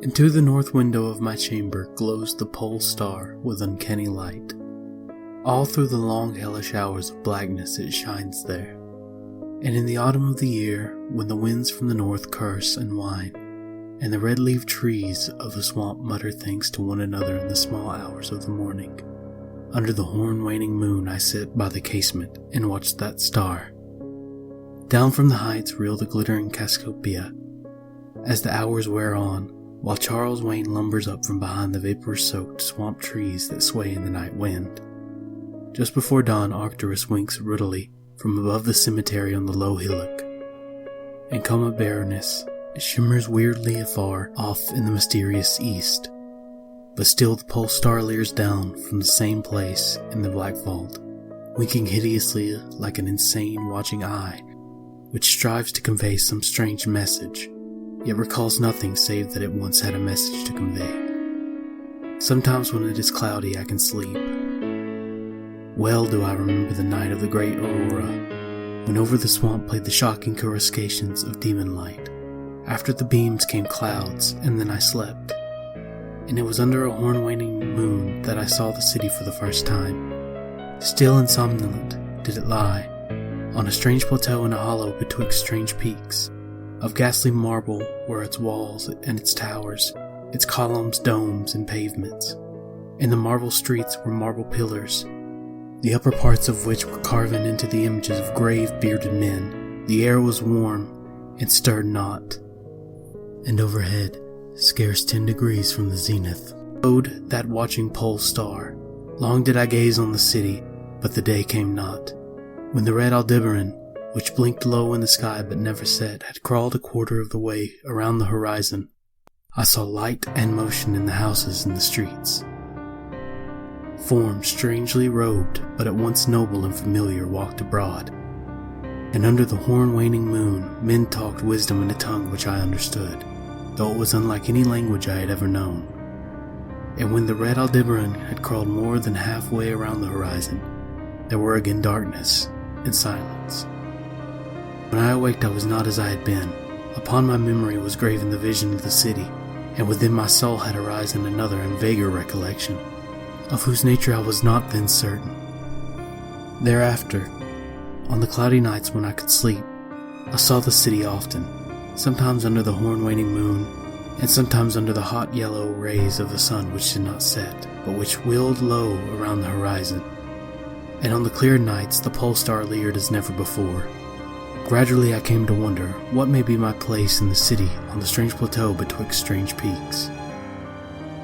Into the north window of my chamber glows the pole star with uncanny light. All through the long hellish hours of blackness it shines there. And in the autumn of the year, when the winds from the north curse and whine, and the red-leaved trees of the swamp mutter thanks to one another in the small hours of the morning, under the horn-waning moon I sit by the casement and watch that star. Down from the heights reel the glittering Cassiopeia, as the hours wear on, while Charles Wayne lumbers up from behind the vapor-soaked swamp trees that sway in the night wind. Just before dawn, Arcturus winks ruddily from above the cemetery on the low hillock, and Coma Berenice shimmers weirdly afar off in the mysterious east. But still the pole star leers down from the same place in the black vault, winking hideously like an insane watching eye, which strives to convey some strange message, yet recalls nothing save that it once had a message to convey. Sometimes when it is cloudy I can sleep. Well do I remember the night of the great aurora, when over the swamp played the shocking coruscations of demon light. After the beams came clouds, and then I slept. And it was under a horn-waning moon that I saw the city for the first time. Still and somnolent did it lie, on a strange plateau in a hollow betwixt strange peaks. Of ghastly marble were its walls and its towers, its columns, domes, and pavements. In the marble streets were marble pillars, the upper parts of which were carven into the images of grave, bearded men. The air was warm and stirred not, and overhead, scarce 10 degrees from the zenith, glowed that watching pole star. Long did I gaze on the city, but the day came not. When the red Aldebaran, which blinked low in the sky but never set, had crawled a quarter of the way around the horizon, I saw light and motion in the houses and the streets. Forms strangely robed, but at once noble and familiar, walked abroad, and under the horn-waning moon men talked wisdom in a tongue which I understood, though it was unlike any language I had ever known. And when the red Aldebaran had crawled more than halfway around the horizon, there were again darkness and silence. When I awaked I was not as I had been. Upon my memory was graven the vision of the city, and within my soul had arisen another and vaguer recollection, of whose nature I was not then certain. Thereafter, on the cloudy nights when I could sleep, I saw the city often, sometimes under the horn-waning moon, and sometimes under the hot yellow rays of the sun which did not set, but which wheeled low around the horizon. And on the clear nights the pole star leered as never before. Gradually I came to wonder what may be my place in the city on the strange plateau betwixt strange peaks.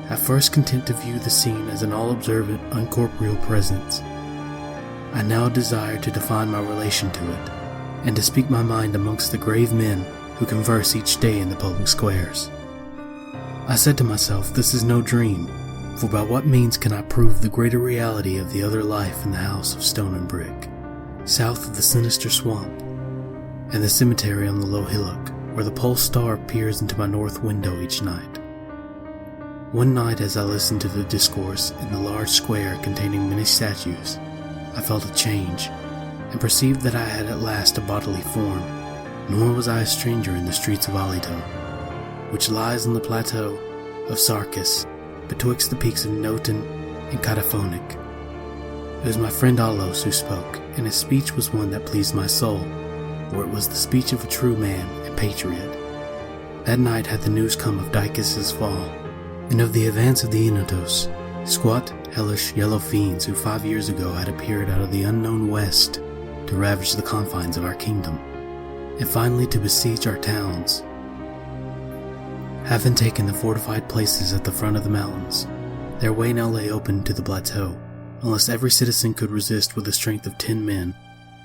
At first content to view the scene as an all-observant, uncorporeal presence, I now desire to define my relation to it, and to speak my mind amongst the grave men who converse each day in the public squares. I said to myself, this is no dream, for by what means can I prove the greater reality of the other life in the house of stone and brick, south of the sinister swamp, and the cemetery on the low hillock, where the pole star peers into my north window each night. One night as I listened to the discourse in the large square containing many statues, I felt a change, and perceived that I had at last a bodily form, nor was I a stranger in the streets of Olathoë, which lies on the plateau of Sarkis, betwixt the peaks of Noton and Cataphonic. It was my friend Olathoë who spoke, and his speech was one that pleased my soul, for it was the speech of a true man and patriot. That night had the news come of Dicus' fall, and of the advance of the Enotos, squat, hellish, yellow fiends who 5 years ago had appeared out of the unknown west to ravage the confines of our kingdom, and finally to besiege our towns. Having taken the fortified places at the front of the mountains, their way now lay open to the plateau, unless every citizen could resist with the strength of 10 men,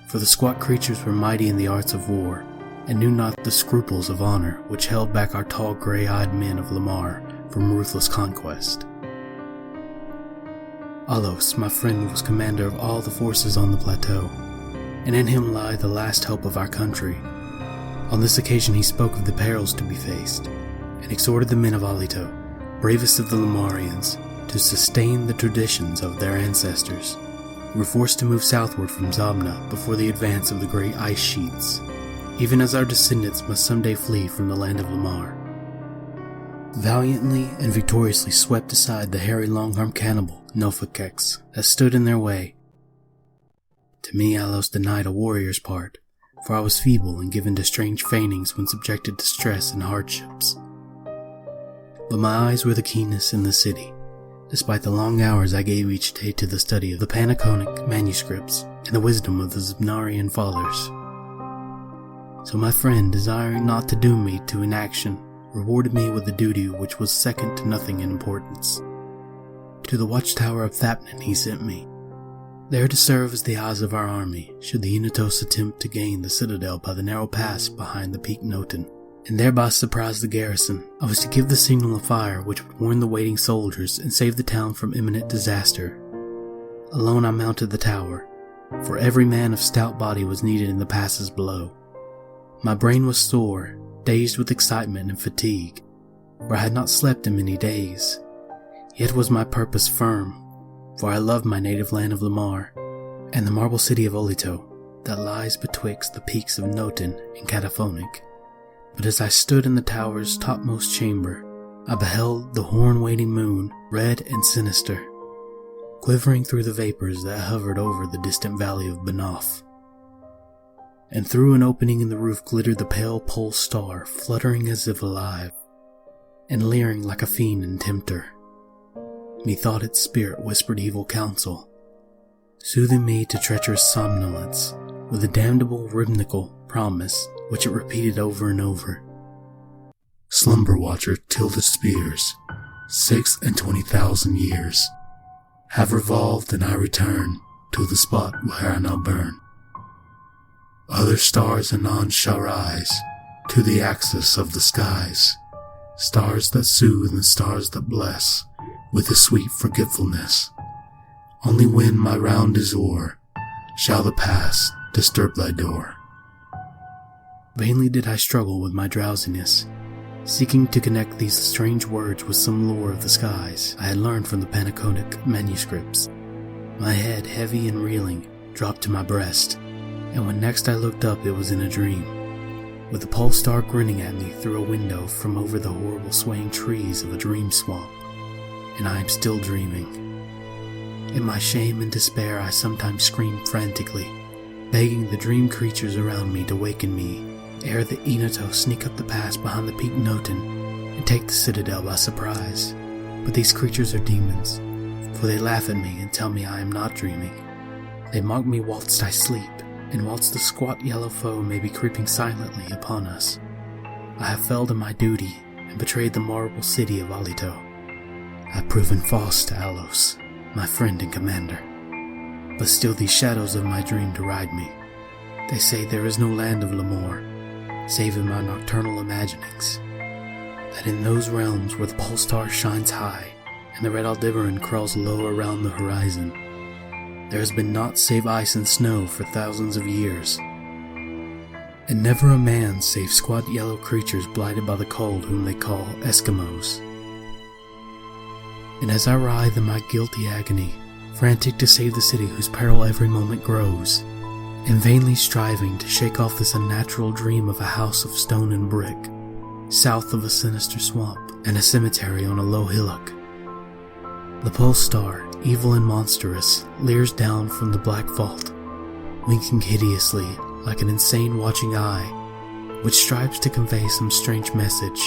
for the squat creatures were mighty in the arts of war, and knew not the scruples of honor which held back our tall gray-eyed men of Lamar from ruthless conquest. Olathoë, my friend, was commander of all the forces on the plateau, and in him lay the last hope of our country. On this occasion he spoke of the perils to be faced, and exhorted the men of Olathoë, bravest of the Lamarians, to sustain the traditions of their ancestors, who were forced to move southward from Zabna before the advance of the great ice sheets, even as our descendants must someday flee from the land of Lamar. valiantly and victoriously swept aside the hairy long-armed cannibal, Nofekex, that stood in their way. To me, Alos denied a warrior's part, for I was feeble and given to strange feignings when subjected to stress and hardships. But my eyes were the keenest in the city, despite the long hours I gave each day to the study of the Panakhonic manuscripts and the wisdom of the Zibnarian fathers. So my friend, desiring not to doom me to inaction, rewarded me with a duty which was second to nothing in importance. To the watchtower of Thapnan he sent me, there to serve as the eyes of our army should the Unitos attempt to gain the citadel by the narrow pass behind the Peak Noten, and thereby surprise the garrison. I was to give the signal of fire which would warn the waiting soldiers and save the town from imminent disaster. Alone I mounted the tower, for every man of stout body was needed in the passes below. My brain was sore, dazed with excitement and fatigue, for I had not slept in many days. Yet was my purpose firm, for I loved my native land of Lamar, and the marble city of Olathoë, that lies betwixt the peaks of Noten and Cataphonic. But as I stood in the tower's topmost chamber, I beheld the horn-waiting moon, red and sinister, quivering through the vapors that hovered over the distant valley of Banoff. And through an opening in the roof glittered the pale pole star, fluttering as if alive, and leering like a fiend and tempter. Methought its spirit whispered evil counsel, soothing me to treacherous somnolence with a damnable rhythmical promise which it repeated over and over. Slumber watcher till the spears, 26,000 years, have revolved and I return to the spot where I now burn. Other stars anon shall rise to the axis of the skies, stars that soothe and stars that bless with a sweet forgetfulness. Only when my round is o'er shall the past disturb thy door. Vainly did I struggle with my drowsiness, seeking to connect these strange words with some lore of the skies I had learned from the Panakhonic manuscripts. My head, heavy and reeling, dropped to my breast, and when next I looked up it was in a dream, with the pole star grinning at me through a window from over the horrible swaying trees of a dream swamp. And I am still dreaming. In my shame and despair I sometimes scream frantically, begging the dream creatures around me to waken me ere the Unitos sneak up the pass behind the Peak Noten and take the citadel by surprise. But these creatures are demons, for they laugh at me and tell me I am not dreaming. They mock me whilst I sleep, and whilst the squat yellow foe may be creeping silently upon us. I have failed in my duty and betrayed the marble city of Olathoë. I have proven false to Alos, my friend and commander. But still these shadows of my dream deride me. They say there is no land of Lamor, save in my nocturnal imaginings. That in those realms where the pole star shines high and the red Aldebaran crawls low around the horizon, there has been naught save ice and snow for thousands of years, and never a man save squat yellow creatures blighted by the cold whom they call Eskimos. And as I writhe in my guilty agony, frantic to save the city whose peril every moment grows, and vainly striving to shake off this unnatural dream of a house of stone and brick, south of a sinister swamp and a cemetery on a low hillock, the pole star, evil and monstrous, leers down from the black vault, winking hideously like an insane watching eye, which strives to convey some strange message,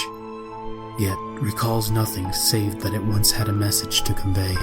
yet recalls nothing save that it once had a message to convey.